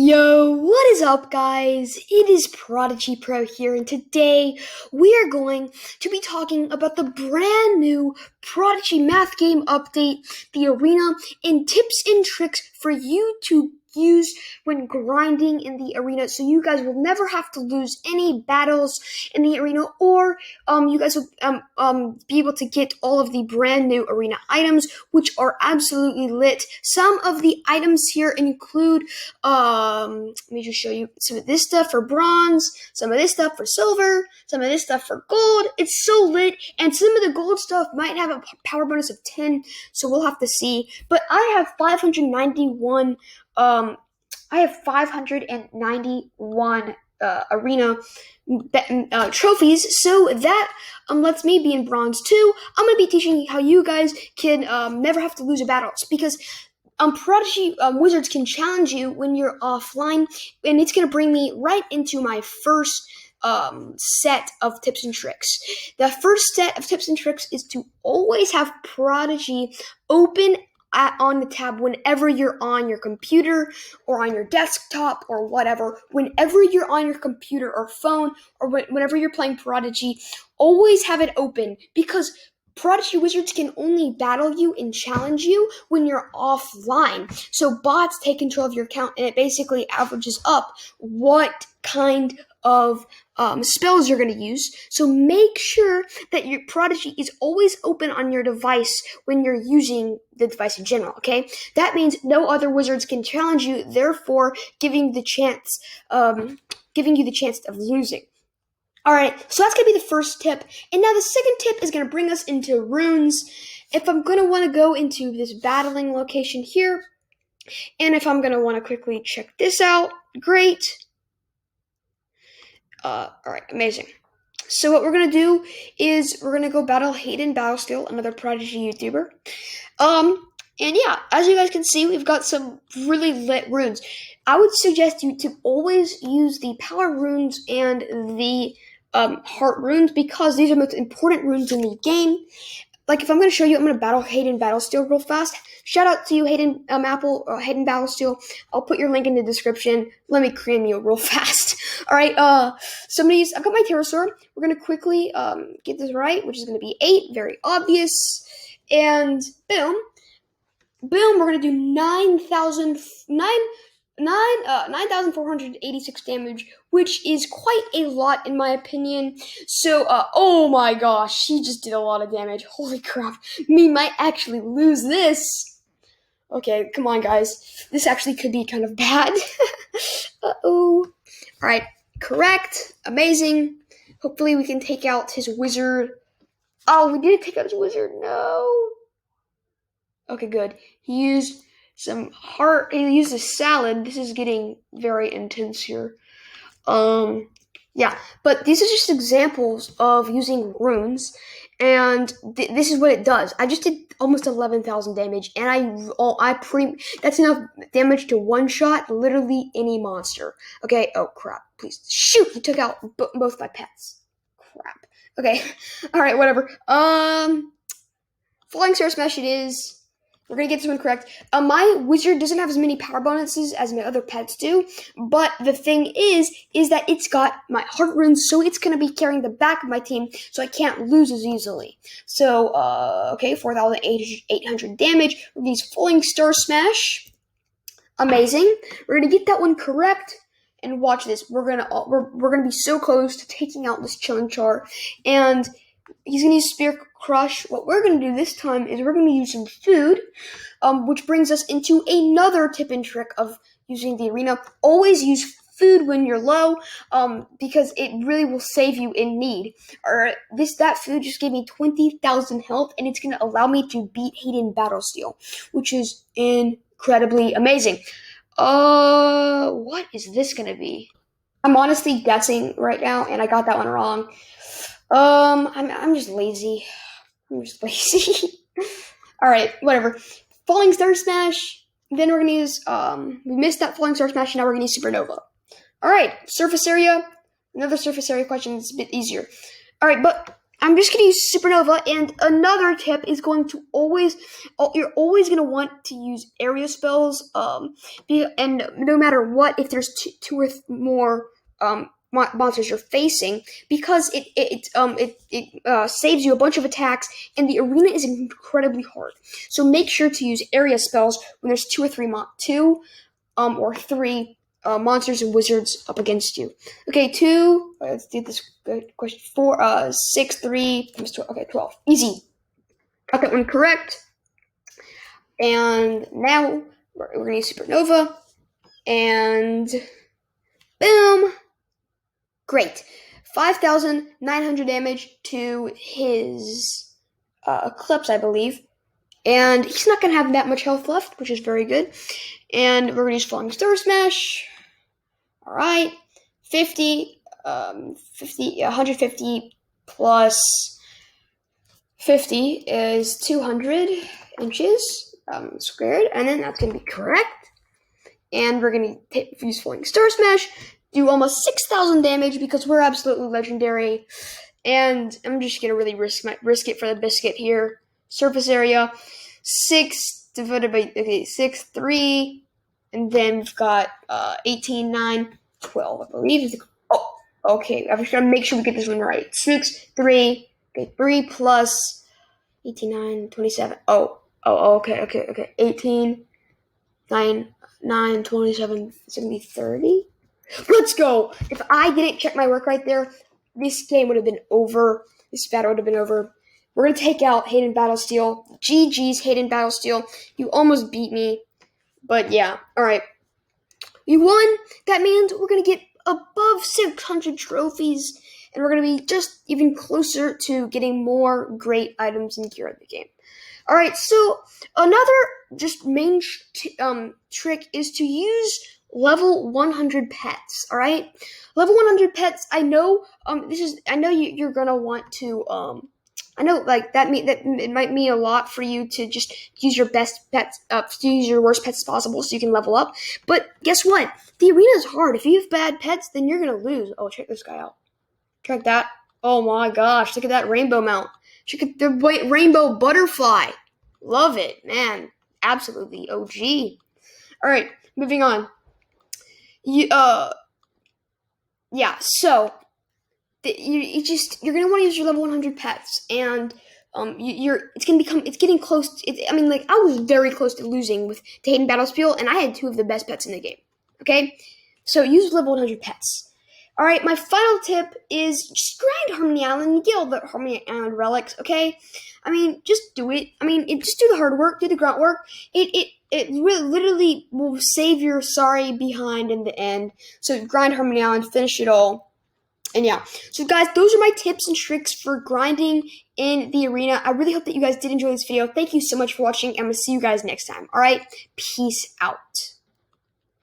Yo, what is up, guys? It is ProdigyPro here, and today we are going to be talking about the brand new Prodigy math game update, the arena, and tips and tricks for you to use when grinding in the arena, so you guys will never have to lose any battles in the arena, or you guys will be able to get all of the brand new arena items, which are absolutely lit. Some of the items here include let me just show you some of this stuff for bronze, some of this stuff for silver, some of this stuff for gold. It's so lit, and some of the gold stuff might have a power bonus of 10, so we'll have to see. But I have 591 arena trophies, so that lets me be in bronze too. I'm going to be teaching you how you guys can never have to lose a battle, because Prodigy wizards can challenge you when you're offline, and it's going to bring me right into my first set of tips and tricks. The first set of tips and tricks is to always have Prodigy open on the tab whenever you're on your computer or on your desktop or whatever. Whenever you're on your computer or phone, or whenever you're playing Prodigy, always have it open, because Prodigy wizards can only battle you and challenge you when you're offline. So bots take control of your account, and it basically averages up what kind of spells you're going to use. So make sure that your Prodigy is always open on your device when you're using the device in general, okay? That means no other wizards can challenge you, therefore giving you the chance of losing. Alright, so that's going to be the first tip. And now the second tip is going to bring us into runes. If I'm going to want to go into this battling location here, and if I'm going to want to quickly check this out, great. Alright, amazing. So what we're going to do is we're going to go battle Hayden Battlesteel, another Prodigy YouTuber. And yeah, as you guys can see, we've got some really lit runes. I would suggest you to always use the power runes and the heart runes, because these are the most important runes in the game. Like, if I'm going to show you, I'm going to battle Hayden Battlesteel real fast. Shout out to you, Hayden Hayden Battlesteel. I'll put your link in the description. Let me cream you real fast. All right. I've got my pterosaur. We're going to quickly get this right, which is going to be 8. Very obvious. And boom. Boom. We're going to do 9,486 damage, which is quite a lot in my opinion. So, oh my gosh, she just did a lot of damage. Holy crap, me might actually lose this. Okay, come on, guys. This actually could be kind of bad. Uh-oh. Alright, correct. Amazing. Hopefully we can take out his wizard. Oh, we didn't take out his wizard. No. Okay, good. He used a salad. This is getting very intense here. Yeah, but these are just examples of using runes, and this is what it does. I just did almost 11,000 damage, and that's enough damage to one-shot literally any monster. Okay, oh crap, please. Shoot, he took out both my pets. Crap. Okay, alright, whatever. Flying Star Smash it is. We're going to get this one correct. My wizard doesn't have as many power bonuses as my other pets do, but the thing is that it's got my heart runes, so it's going to be carrying the back of my team, so I can't lose as easily. So, okay, 4,800 damage. We're going to use Flying Star Smash. Amazing. We're going to get that one correct, and watch this. We're going to be so close to taking out this Chilling Char, and he's going to use Spear Crush. What we're going to do this time is we're going to use some food, which brings us into another tip and trick of using the arena. Always use food when you're low, because it really will save you in need. That food just gave me 20,000 health, and it's going to allow me to beat Hayden Battlesteel, which is incredibly amazing. What is this going to be? I'm honestly guessing right now, and I got that one wrong. I'm just lazy. Alright, whatever. Falling Star Smash. Then we're gonna use, we missed that Falling Star Smash, and now we're gonna use Supernova. Alright, surface area. Another surface area question is a bit easier. Alright, but I'm just going to use Supernova, and another tip is you're always going to want to use area spells, and no matter what, if there's two or more monsters you're facing, because it saves you a bunch of attacks, and the arena is incredibly hard. So make sure to use area spells when there's two or three monsters and wizards up against you. Okay, let's do this good question. 6, 3, 12. Okay, 12. Easy. Got that one correct. And now we're going to use Supernova. And boom. Great. 5,900 damage to his Eclipse, I believe. And he's not going to have that much health left, which is very good. And we're going to use Falling Star Smash. Alright. 150 plus 50 is 200 inches squared. And then that's going to be correct. And we're going to use Falling Star Smash. Do almost 6,000 damage because we're absolutely legendary. And I'm just going to really risk it for the biscuit here. Surface area. 6 divided by, 6, 3. And then we've got 18, 9, 12, I believe. Oh, okay. I'm just going to make sure we get this one right. 6, 3. Okay, 3 plus 18, 9, 27. Okay. 18, 9, 27, 70, 30. Let's go. If I didn't check my work right there, this game would have been over. This battle would have been over. We're going to take out Hayden Battlesteel. GG's, Hayden Battlesteel. You almost beat me. But yeah, alright. You won. That means we're going to get above 600 trophies. And we're going to be just even closer to getting more great items and gear in the game. Alright, so another just main trick is to use level 100 pets, alright? Level 100 pets, I know you're going to want to I know, like, that it might mean a lot for you to just use your best pets, to use your worst pets possible so you can level up. But guess what? The arena is hard. If you have bad pets, then you're gonna lose. Oh, check this guy out. Check that. Oh my gosh, look at that rainbow mount. Check at the rainbow butterfly. Love it, man. Absolutely OG. All right, moving on. So you're gonna want to use your level 100 pets, and it's getting close. I was very close to losing to Hayden Battlesteel, and I had 2 of the best pets in the game. Okay, so use level 100 pets. All right, my final tip is just grind Harmony Island and get all the Harmony Island relics. Okay, just do it. Just do the hard work, do the grunt work. It really, literally will save your sorry behind in the end. So grind Harmony Island, finish it all. And yeah, so guys, those are my tips and tricks for grinding in the arena. I really hope that you guys did enjoy this video. Thank you so much for watching, and I'm going to see you guys next time. All right, peace out.